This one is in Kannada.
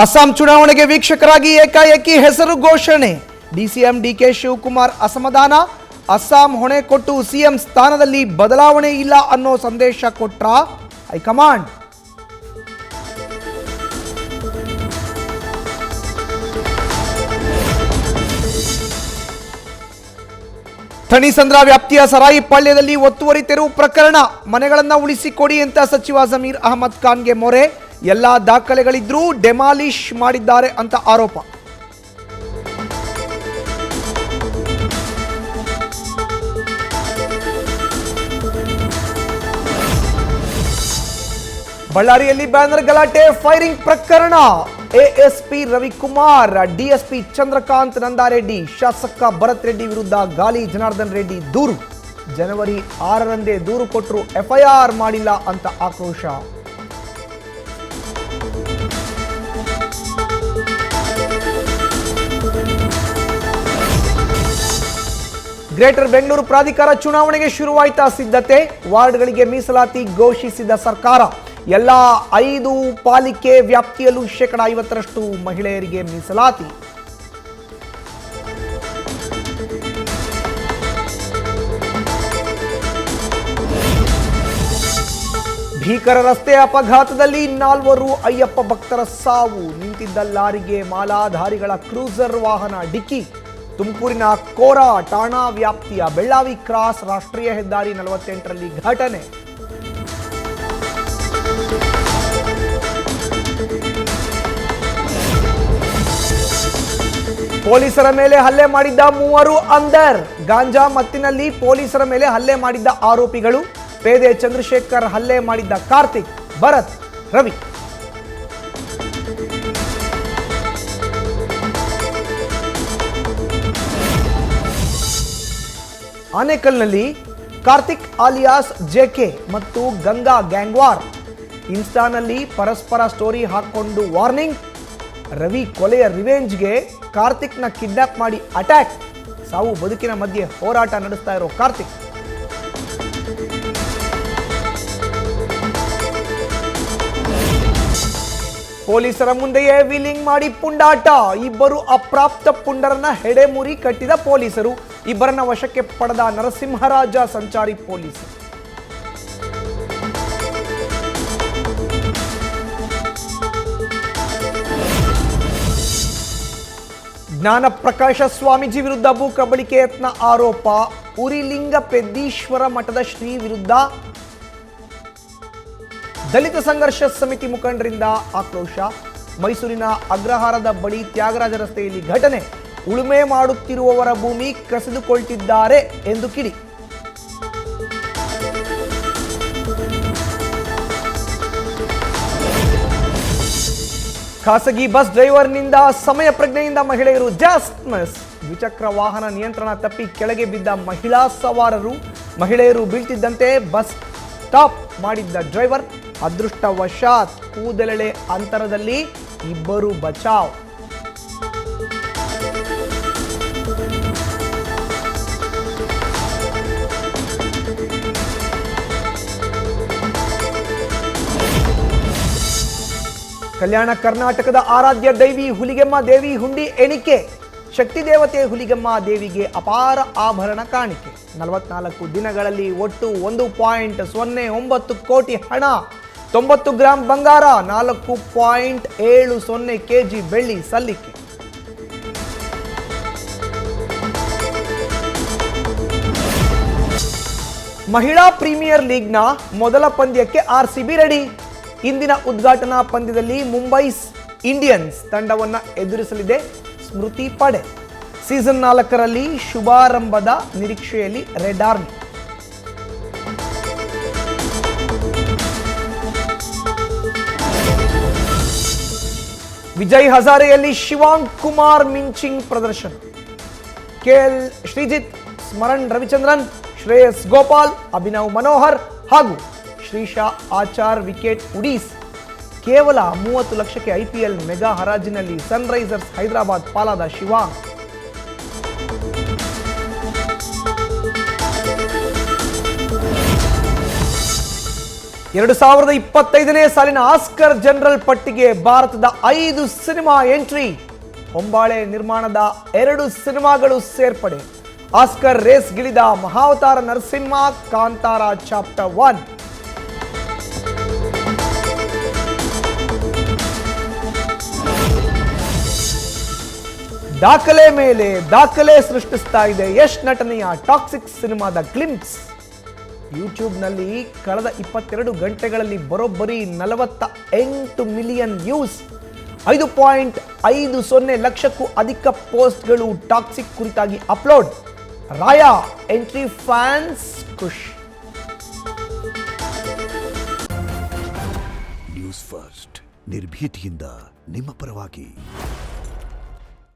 ಅಸ್ಸಾಂ ಚುನಾವಣೆಗೆ ವೀಕ್ಷಕರಾಗಿ ಏಕಾಏಕಿ ಹೆಸರು ಘೋಷಣೆ. ಡಿಸಿಎಂ ಡಿಕೆ ಶಿವಕುಮಾರ್ ಅಸಮಾಧಾನ. ಅಸ್ಸಾಂ ಹೊಣೆ ಕೊಟ್ಟು ಸಿಎಂ ಸ್ಥಾನದಲ್ಲಿ ಬದಲಾವಣೆ ಇಲ್ಲ ಅನ್ನೋ ಸಂದೇಶ ಕೊಟ್ರ ಹೈಕಮಾಂಡ್. ಥಣಿಸಂದ್ರ ವ್ಯಾಪ್ತಿಯ ಸರಾಯಿಪಾಳ್ಯದಲ್ಲಿ ಒತ್ತುವರಿ ತೆರವು ಪ್ರಕರಣ. ಮನೆಗಳನ್ನು ಉಳಿಸಿಕೊಡಿ ಅಂತ ಸಚಿವ ಜಮೀರ್ ಅಹಮದ್ ಖಾನ್ಗೆ ಮೊರೆ. ಎಲ್ಲ ದಾಖಲೆಗಳಿದ್ರೂ ಡೆಮಾಲಿಷ್ ಮಾಡಿದ್ದಾರೆ ಅಂತ ಆರೋಪ. ಬಳ್ಳಾರಿಯಲ್ಲಿ ಬ್ಯಾನರ್ ಗಲಾಟೆ, ಫೈರಿಂಗ್ ಪ್ರಕರಣ. ಎಎಸ್ಪಿ ರವಿಕುಮಾರ್, ಡಿಎಸ್ಪಿ ಚಂದ್ರಕಾಂತ್ ನಂದಾರೆಡ್ಡಿ, ಶಾಸಕ ಭರತ್ ರೆಡ್ಡಿ ವಿರುದ್ಧ ಗಾಲಿ ಜನಾರ್ದನ್ ರೆಡ್ಡಿ ದೂರು. ಜನವರಿ 6ರಂದೇ ದೂರು ಕೊಟ್ಟರು, ಎಫ್ಐಆರ್ ಮಾಡಿಲ್ಲ ಅಂತ ಆಕ್ರೋಶ. ಗ್ರೇಟರ್ ಬೆಂಗಳೂರು ಪ್ರಾಧಿಕಾರ ಚುನಾವಣೆಗೆ ಶುರುವಾಯಿತಾ ಸಿದ್ಧತೆ. ವಾರ್ಡ್ಗಳಿಗೆ ಮೀಸಲಾತಿ ಘೋಷಿಸಿದ ಸರ್ಕಾರ. ಎಲ್ಲ 5 ಪಾಲಿಕೆ ವ್ಯಾಪ್ತಿಯಲ್ಲೂ 50% ಮಹಿಳೆಯರಿಗೆ ಮೀಸಲಾತಿ. ಭೀಕರ ರಸ್ತೆ ಅಪಘಾತದಲ್ಲಿ 4 ಅಯ್ಯಪ್ಪ ಭಕ್ತರ ಸಾವು. ನಿಂತಿದ್ದ ಲಾರಿಗೆ ಮಾಲಾಧಾರಿಗಳ ಕ್ರೂಸರ್ ವಾಹನ ಡಿಕ್ಕಿ. ತುಮಕೂರಿನ ಕೋರಾ ಠಾಣಾ ವ್ಯಾಪ್ತಿಯ ಬೆಳ್ಳಾವಿ ಕ್ರಾಸ್ ರಾಷ್ಟ್ರೀಯ ಹೆದ್ದಾರಿ 48ರಲ್ಲಿ ಘಟನೆ. ಪೊಲೀಸರ ಮೇಲೆ ಹಲ್ಲೆ ಮಾಡಿದ್ದ 3 ಅಂದರ್. ಗಾಂಜಾ ಮತ್ತಿನಲ್ಲಿ ಪೊಲೀಸರ ಮೇಲೆ ಹಲ್ಲೆ ಮಾಡಿದ್ದ ಆರೋಪಿಗಳು ಪೇದೆ ಚಂದ್ರಶೇಖರ್, ಹಲ್ಲೆ ಮಾಡಿದ್ದ ಕಾರ್ತಿಕ್, ಭರತ್, ರವಿ. ಆನೇಕಲ್ನಲ್ಲಿ ಕಾರ್ತಿಕ್ ಆಲಿಯಾಸ್ ಜೆಕೆ ಮತ್ತು ಗಂಗಾ ಗ್ಯಾಂಗ್ವಾರ್. ಇನ್ಸ್ಟಾನಲ್ಲಿ ಪರಸ್ಪರ ಸ್ಟೋರಿ ಹಾಕೊಂಡು ವಾರ್ನಿಂಗ್. ರವಿ ಕೊಲೆಯ ರಿವೆಂಜ್ಗೆ ಕಾರ್ತಿಕ್ನ ಕಿಡ್ನಾಪ್ ಮಾಡಿ ಅಟ್ಯಾಕ್. ಸಾವು ಬದುಕಿನ ಮಧ್ಯೆ ಹೋರಾಟ ನಡೆಸ್ತಾ ಇರೋ ಕಾರ್ತಿಕ್. ಪೊಲೀಸರ ಮುಂದೆಯೇ ವೀಲಿಂಗ್ ಮಾಡಿ ಪುಂಡಾಟ. 2 ಅಪ್ರಾಪ್ತ ಪುಂಡರನ್ನ ಹೆಡೆಮುರಿ ಕಟ್ಟಿದ ಪೊಲೀಸರು. ಇಬ್ಬರನ್ನ ವಶಕ್ಕೆ ಪಡೆದ ನರಸಿಂಹರಾಜ ಸಂಚಾರಿ ಪೊಲೀಸರು. ಜ್ಞಾನ ಪ್ರಕಾಶ ಸ್ವಾಮೀಜಿ ವಿರುದ್ಧ ಭೂ ಕಬಳಿಕೆ ಯತ್ನ ಆರೋಪ. ಉರಿಲಿಂಗ ಪೆದ್ದೀಶ್ವರ ಮಠದ ಶ್ರೀ ವಿರುದ್ಧ ದಲಿತ ಸಂಘರ್ಷ ಸಮಿತಿ ಮುಖಂಡರಿಂದ ಆಕ್ರೋಶ. ಮೈಸೂರಿನ ಅಗ್ರಹಾರದ ಬಳಿ ತ್ಯಾಗರಾಜ ರಸ್ತೆಯಲ್ಲಿ ಘಟನೆ. ಉಳುಮೆ ಮಾಡುತ್ತಿರುವವರ ಭೂಮಿ ಕಸಿದುಕೊಳ್ತಿದ್ದಾರೆ ಎಂದು ಕಿಡಿ. ಖಾಸಗಿ ಬಸ್ ಡ್ರೈವರ್ನಿಂದ ಸಮಯ ಪ್ರಜ್ಞೆಯಿಂದ ಮಹಿಳೆಯರು ಜಸ್ಟ್ ಮಿಸ್. ದ್ವಿಚಕ್ರ ವಾಹನ ನಿಯಂತ್ರಣ ತಪ್ಪಿ ಕೆಳಗೆ ಬಿದ್ದ ಮಹಿಳಾ ಸವಾರರು. ಮಹಿಳೆಯರು ಬೀಳ್ತಿದ್ದಂತೆ ಬಸ್ ಸ್ಟಾಪ್ ಮಾಡಿದ್ದ ಡ್ರೈವರ್. ಅದೃಷ್ಟವಶಾತ್ ಕೂದಲೆಳೆ ಅಂತರದಲ್ಲಿ 2 ಬಚಾವ್. ಕಲ್ಯಾಣ ಕರ್ನಾಟಕದ ಆರಾಧ್ಯ ದೈವಿ ಹುಲಿಗೆಮ್ಮ ದೇವಿ ಹುಂಡಿ ಎಣಿಕೆ. ಶಕ್ತಿ ದೇವತೆ ಹುಲಿಗೆಮ್ಮ ದೇವಿಗೆ ಅಪಾರ ಆಭರಣ ಕಾಣಿಕೆ. 44 ದಿನಗಳಲ್ಲಿ ಒಟ್ಟು 1.09 ಕೋಟಿ ಹಣ, 90 ಗ್ರಾಂ ಬಂಗಾರ, 4.70 ಕೆಜಿ ಬೆಳ್ಳಿ ಸಲ್ಲಿಕೆ. ಮಹಿಳಾ ಪ್ರೀಮಿಯರ್ ಲೀಗ್ನ ಮೊದಲ ಪಂದ್ಯಕ್ಕೆ ಆರ್ಸಿಬಿ ರೆಡಿ. ಇಂದಿನ ಉದ್ಘಾಟನಾ ಪಂದ್ಯದಲ್ಲಿ ಮುಂಬೈ ಇಂಡಿಯನ್ಸ್ ತಂಡವನ್ನು ಎದುರಿಸಲಿದೆ ಸ್ಮೃತಿ ಪಡೆ. ಸೀಸನ್ 4ರಲ್ಲಿ ಶುಭಾರಂಭದ ನಿರೀಕ್ಷೆಯಲ್ಲಿ ರೆಡ್ ಆರ್ಮಿ. ವಿಜಯ್ ಹಜಾರೆಯಲ್ಲಿ ಶಿವಾಂಗ್ ಕುಮಾರ್ ಮಿಂಚಿಂಗ್ ಪ್ರದರ್ಶನ. ಕೆಎಲ್ ಶ್ರೀಜಿತ್, ಸ್ಮರಣ್ ರವಿಚಂದ್ರನ್, ಶ್ರೇಯಸ್ ಗೋಪಾಲ್, ಅಭಿನವ್ ಮನೋಹರ್ ಹಾಗೂ ಶ್ರೀಶಾ ಆಚಾರ್ ವಿಕೆಟ್ ಉಡೀಸ್. ಕೇವಲ 30 ಲಕ್ಷಕ್ಕೆ ಐಪಿಎಲ್ ಮೆಗಾ ಹರಾಜಿನಲ್ಲಿ ಸನ್ರೈಸರ್ಸ್ ಹೈದರಾಬಾದ್ ಪಾಲಾದ ಶಿವಾಂಗ್. 2025ನೇ ಸಾಲಿನ ಆಸ್ಕರ್ ಜನರಲ್ ಪಟ್ಟಿಗೆ ಭಾರತದ 5 ಸಿನಿಮಾ ಎಂಟ್ರಿ. ಹೊಂಬಾಳೆ ನಿರ್ಮಾಣದ 2 ಸಿನಿಮಾಗಳು ಸೇರ್ಪಡೆ. ಆಸ್ಕರ್ ರೇಸ್ಗಿಳಿದ ಮಹಾವತಾರ ನರಸಿಂಹ, ಕಾಂತಾರ ಚಾಪ್ಟರ್ 1. ದಾಖಲೆ ಮೇಲೆ ದಾಖಲೆ ಸೃಷ್ಟಿಸ್ತಾ ಇದೆ ಯಶ್ ನಟನೆಯ ಟಾಕ್ಸಿಕ್ ಸಿನಿಮಾದ ಗ್ಲಿಂಪ್ಸ್. ಯೂಟ್ಯೂಬ್ನಲ್ಲಿ ಕಳೆದ 22 ಗಂಟೆಗಳಲ್ಲಿ ಬರೋಬ್ಬರಿ 48 ಮಿಲಿಯನ್ ವ್ಯೂಸ್, 5.50 ಲಕ್ಷಕ್ಕೂ ಅಧಿಕ ಪೋಸ್ಟ್ಗಳು ಟಾಕ್ಸಿಕ್ ಕುರಿತಾಗಿ ಅಪ್ಲೋಡ್. ರಾಯಾ ಎಂಟ್ರಿ ಫ್ಯಾನ್ಸ್ ಖುಷ್. ನ್ಯೂಸ್ ಫಸ್ಟ್ ನಿರ್ಭೀತಿಯಿಂದ ನಿಮ್ಮ ಪರವಾಗಿ.